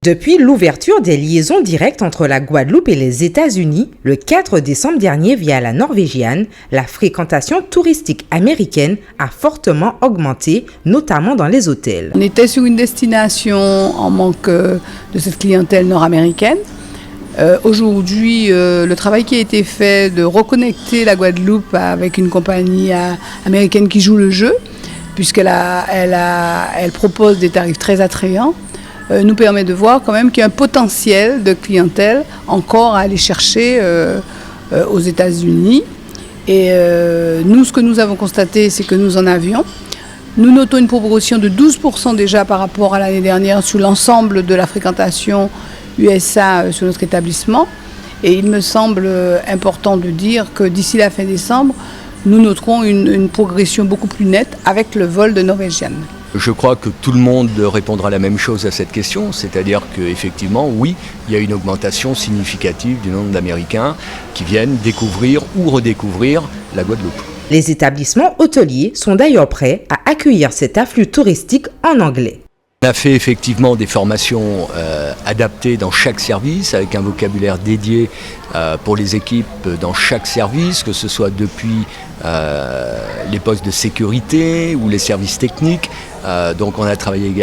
Depuis l'ouverture des liaisons directes entre la Guadeloupe et les États-Unis, le 4 décembre dernier via la Norvégienne, la fréquentation touristique américaine a fortement augmenté, notamment dans les hôtels. On était sur une destination en manque de cette clientèle nord-américaine. Aujourd'hui, le travail qui a été fait de reconnecter la Guadeloupe avec une compagnie américaine qui joue le jeu, puisqu'elle elle propose des tarifs très attrayants, nous permet de voir quand même qu'il y a un potentiel de clientèle encore à aller chercher aux États-Unis. Et nous, ce que nous avons constaté, c'est que nous en avions. Nous notons une progression de 12% déjà par rapport à l'année dernière sur l'ensemble de la fréquentation USA sur notre établissement. Et il me semble important de dire que d'ici la fin décembre, nous noterons une progression beaucoup plus nette avec le vol de Norvégienne. Je crois que tout le monde répondra la même chose à cette question, c'est-à-dire qu'effectivement, oui, il y a une augmentation significative du nombre d'Américains qui viennent découvrir ou redécouvrir la Guadeloupe. Les établissements hôteliers sont d'ailleurs prêts à accueillir cet afflux touristique en anglais. On a fait effectivement des formations adaptées dans chaque service, avec un vocabulaire dédié pour les équipes dans chaque service, que ce soit depuis les postes de sécurité ou les services techniques. Donc on a travaillé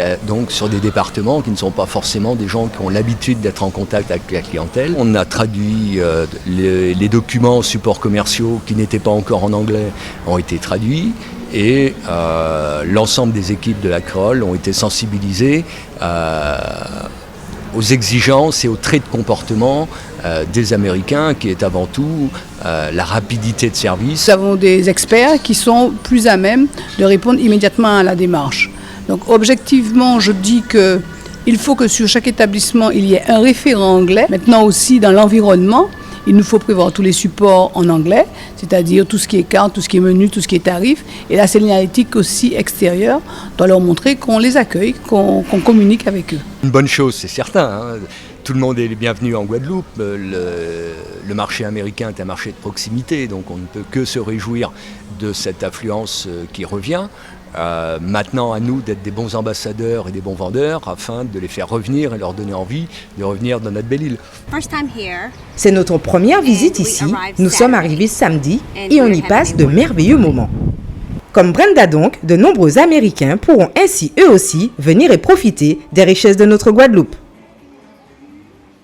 sur des départements qui ne sont pas forcément des gens qui ont l'habitude d'être en contact avec la clientèle. On a traduit les documents supports commerciaux qui n'étaient pas encore en anglais, ont été traduits. Et l'ensemble des équipes de la Créole ont été sensibilisées aux exigences et aux traits de comportement des Américains, qui est avant tout la rapidité de service. Nous avons des experts qui sont plus à même de répondre immédiatement à la démarche. Donc objectivement, je dis qu'il faut que sur chaque établissement, il y ait un référent anglais. Maintenant aussi, dans l'environnement, il nous faut prévoir tous les supports en anglais, c'est-à-dire tout ce qui est carte, tout ce qui est menu, tout ce qui est tarif. Et la signalétique aussi extérieure doit leur montrer qu'on les accueille, qu'on communique avec eux. Une bonne chose, c'est certain, hein. Tout le monde est le bienvenu en Guadeloupe. Le marché américain est un marché de proximité, donc on ne peut que se réjouir de cette affluence qui revient. Maintenant, à nous d'être des bons ambassadeurs et des bons vendeurs afin de les faire revenir et leur donner envie de revenir dans notre belle île. C'est notre première visite ici. Nous sommes arrivés samedi et on y passe de merveilleux moments. Comme Brenda donc, de nombreux Américains pourront ainsi eux aussi venir et profiter des richesses de notre Guadeloupe.